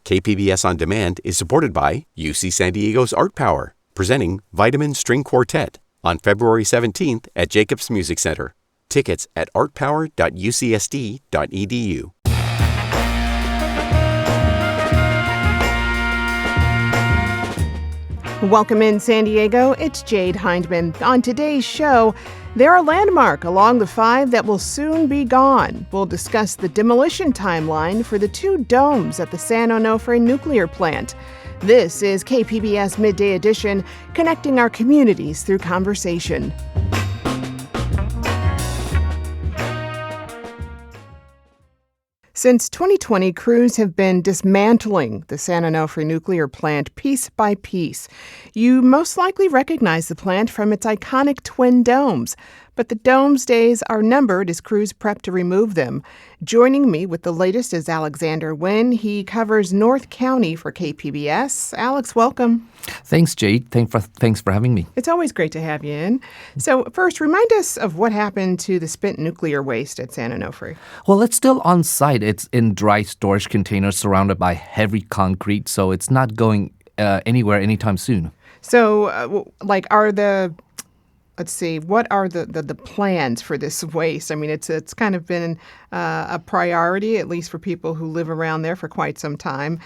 KPBS On Demand is supported by UC San Diego's Art Power, presenting Vitamin String Quartet on February 17th at Jacobs Music Center. Tickets at artpower.ucsd.edu. Welcome in San Diego, it's Jade Hindman. On today's show, they're a landmark along the 5 that will soon be gone. We'll discuss the demolition timeline for the 2 domes at the San Onofre nuclear plant. This is KPBS Midday Edition, connecting our communities through conversation. Since 2020, crews have been dismantling the San Onofre nuclear plant piece by piece. You most likely recognize the plant from its iconic twin domes, but the domes' days are numbered as crews prep to remove them. Joining me with the latest is Alexander Nguyen. He covers North County for KPBS. Alex, welcome. Thanks, Jade. Thanks for having me. It's always great to have you in. So first, remind us of what happened to the spent nuclear waste at San Onofre. Well, it's still on site. It's in dry storage containers surrounded by heavy concrete, so it's not going anywhere anytime soon. So, what are the plans for this waste? I mean, it's kind of been a priority, at least for people who live around there for quite some time.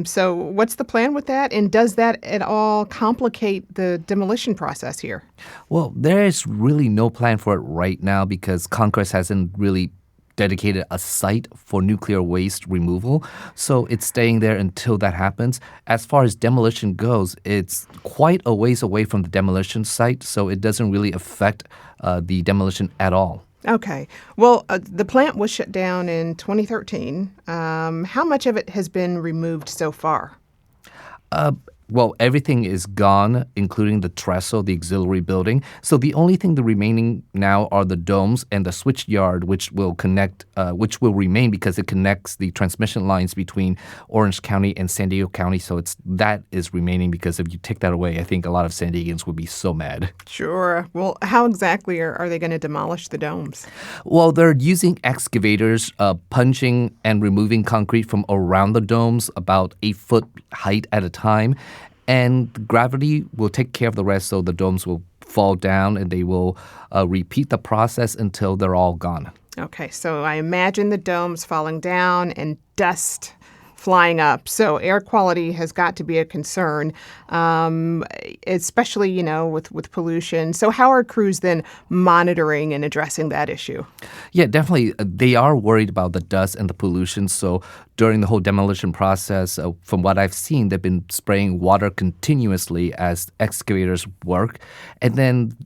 So what's the plan with that? And does that at all complicate the demolition process here? Well, there is really no plan for it right now because Congress hasn't really dedicated a site for nuclear waste removal. So it's staying there until that happens. As far as demolition goes, it's quite a ways away from the demolition site, so it doesn't really affect the demolition at all. Okay. Well, the plant was shut down in 2013. How much of it has been removed so far? Well, everything is gone, including the trestle, the auxiliary building. So the only thing remaining now are the domes and the switch yard, which will remain because it connects the transmission lines between Orange County and San Diego County. So that is remaining because if you take that away, I think a lot of San Diegans would be so mad. Sure. Well, how exactly are they going to demolish the domes? Well, they're using excavators, punching and removing concrete from around the domes, about 8-foot height at a time. And gravity will take care of the rest, so the domes will fall down and they will repeat the process until they're all gone. Okay, so I imagine the domes falling down and dust flying up. So air quality has got to be a concern, especially, with pollution. So how are crews then monitoring and addressing that issue? Yeah, definitely. They are worried about the dust and the pollution. So during the whole demolition process, from what I've seen, they've been spraying water continuously as excavators work. And then,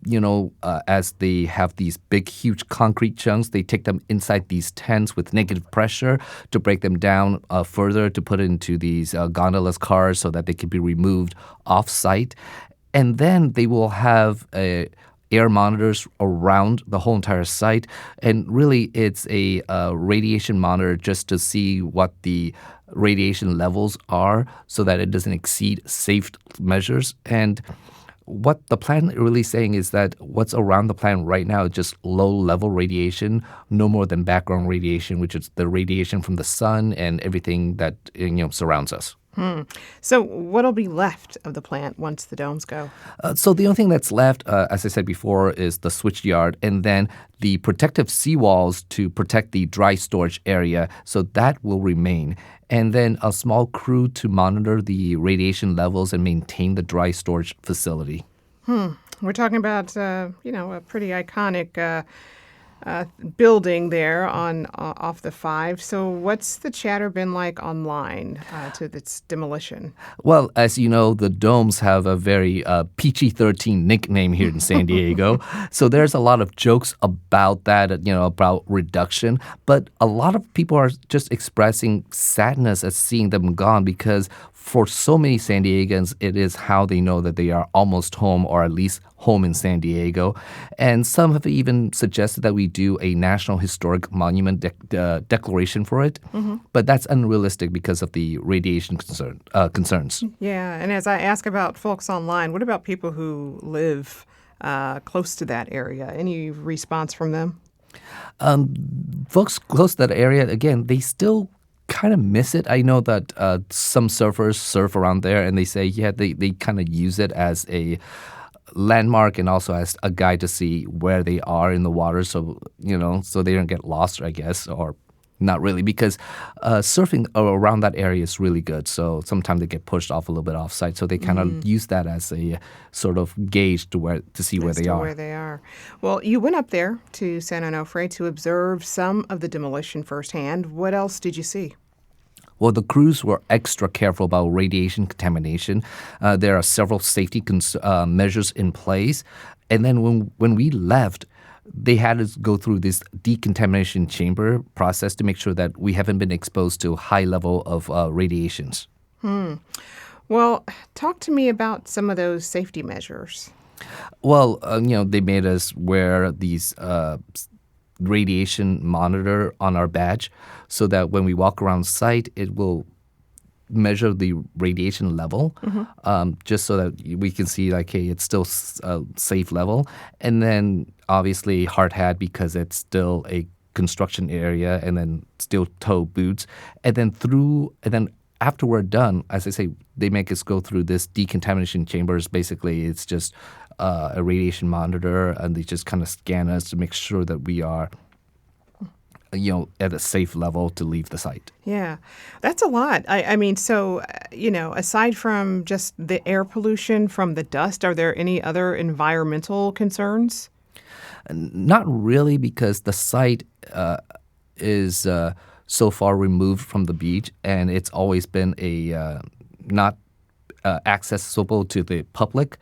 as they have these big, huge concrete chunks, they take them inside these tents with negative pressure to break them down further to put into these gondolas cars so that they can be removed off-site. And then they will have air monitors around the whole entire site. And really, it's a radiation monitor just to see what the radiation levels are so that it doesn't exceed safe measures. And what the plan really saying is that what's around the plant right now is just low-level radiation, no more than background radiation, which is the radiation from the sun and everything that surrounds us. So what'll be left of the plant once the domes go? So the only thing that's left, as I said before, is the switch yard and then the protective seawalls to protect the dry storage area. So that will remain. And then a small crew to monitor the radiation levels and maintain the dry storage facility. We're talking about, a pretty iconic building there off the 5. So what's the chatter been like online to its demolition? Well, as you know, the domes have a very PG-13 nickname here in San Diego. So there's a lot of jokes about that, about reduction. But a lot of people are just expressing sadness at seeing them gone because for so many San Diegans, it is how they know that they are almost home or at least home in San Diego. And some have even suggested that we do a National Historic Monument declaration for it. Mm-hmm. But that's unrealistic because of the radiation concerns. Yeah, and as I ask about folks online, what about people who live close to that area? Any response from them? Folks close to that area, again, they still kind of miss it. I know that some surfers surf around there, and they say, yeah, they kind of use it as a landmark and also as a guide to see where they are in the water, so so they don't get lost, I guess, or not really, because surfing around that area is really good. So sometimes they get pushed off a little bit off site, so they kind of use that as a sort of gauge to see where they are. Where they are. Well, you went up there to San Onofre to observe some of the demolition firsthand. What else did you see? Well, the crews were extra careful about radiation contamination. There are several safety measures in place. And then when we left, they had us go through this decontamination chamber process to make sure that we haven't been exposed to high level of radiations. Well, talk to me about some of those safety measures. Well, they made us wear these radiation monitor on our badge so that when we walk around site, it will measure the radiation level, just so that we can see, like, hey, it's still a safe level. And then obviously hard hat because it's still a construction area, and then steel toe boots. And then after we're done, as I say, they make us go through this decontamination chambers. Basically, it's just a radiation monitor, and they just kind of scan us to make sure that we are at a safe level to leave the site. Yeah, that's a lot. I mean, so, aside from just the air pollution from the dust, are there any other environmental concerns? Not really, because the site is so far removed from the beach, and it's always been not accessible to the public.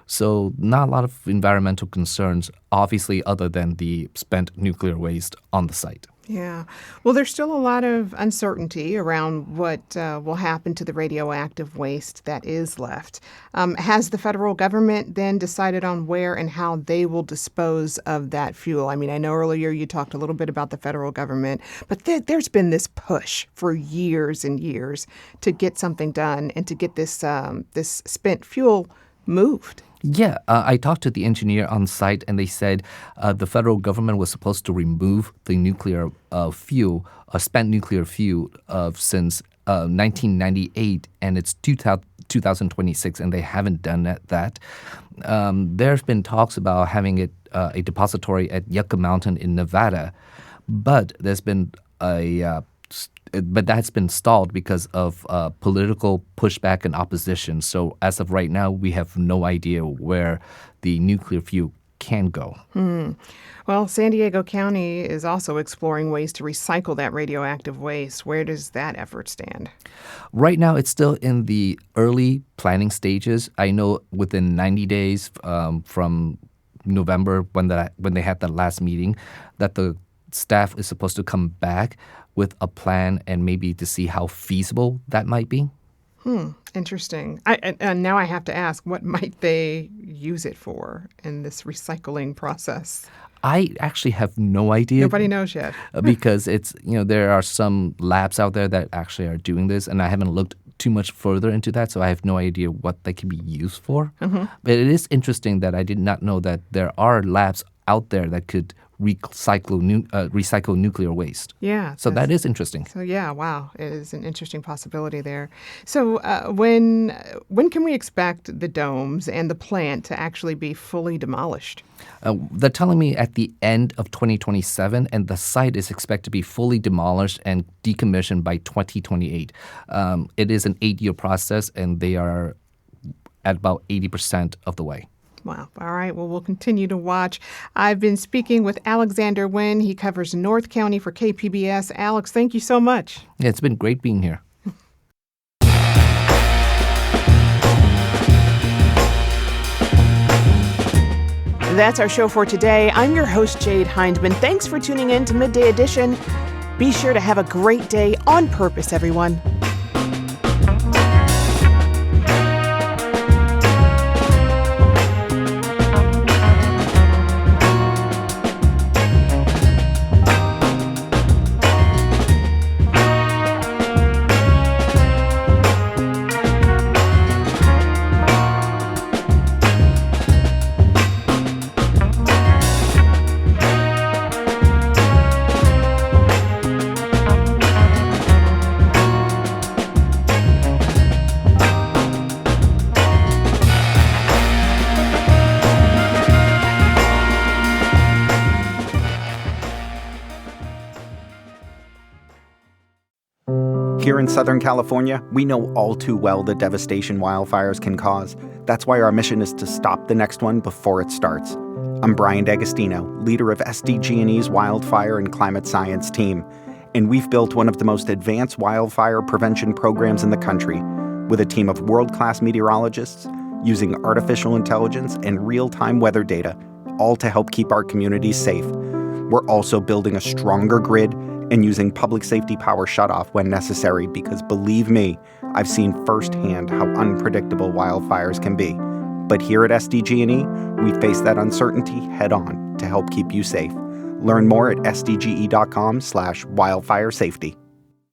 So not a lot of environmental concerns, obviously, other than the spent nuclear waste on the site. Yeah. Well, there's still a lot of uncertainty around what will happen to the radioactive waste that is left. Has the federal government then decided on where and how they will dispose of that fuel? I mean, I know earlier you talked a little bit about the federal government, but there's been this push for years and years to get something done and to get this spent fuel moved. Yeah, I talked to the engineer on site, and they said the federal government was supposed to remove the nuclear fuel, spent nuclear fuel, since 1998, and it's 2026, and they haven't done that. There's been talks about having it a depository at Yucca Mountain in Nevada, but there's been but that's been stalled because of political pushback and opposition. So as of right now, we have no idea where the nuclear fuel can go. Well, San Diego County is also exploring ways to recycle that radioactive waste. Where does that effort stand? Right now, it's still in the early planning stages. I know within 90 days from November, when they had that last meeting, that the staff is supposed to come back with a plan and maybe to see how feasible that might be. Interesting. And now I have to ask, what might they use it for in this recycling process? I actually have no idea. Nobody knows yet. Because it's, there are some labs out there that actually are doing this, and I haven't looked too much further into that, so I have no idea what they can be used for. But it is interesting that I did not know that there are labs out there that could recycle nuclear waste. Yeah. So that is interesting. So yeah, wow, it is an interesting possibility there. So when can we expect the domes and the plant to actually be fully demolished? They're telling me at the end of 2027, and the site is expected to be fully demolished and decommissioned by 2028. It is an 8-year process, and they are at about 80% of the way. Wow. All right. Well, we'll continue to watch. I've been speaking with Alexander Nguyen. He covers North County for KPBS. Alex, thank you so much. Yeah, it's been great being here. That's our show for today. I'm your host, Jade Hindman. Thanks for tuning in to Midday Edition. Be sure to have a great day on purpose, everyone. Here in Southern California, we know all too well the devastation wildfires can cause. That's why our mission is to stop the next one before it starts. I'm Brian D'Agostino, leader of SDG&E's Wildfire and Climate Science team, and we've built one of the most advanced wildfire prevention programs in the country, with a team of world-class meteorologists using artificial intelligence and real-time weather data, all to help keep our communities safe. We're also building a stronger grid and using public safety power shutoff when necessary because, believe me, I've seen firsthand how unpredictable wildfires can be. But here at SDG&E, we face that uncertainty head-on to help keep you safe. Learn more at sdge.com/wildfire safety.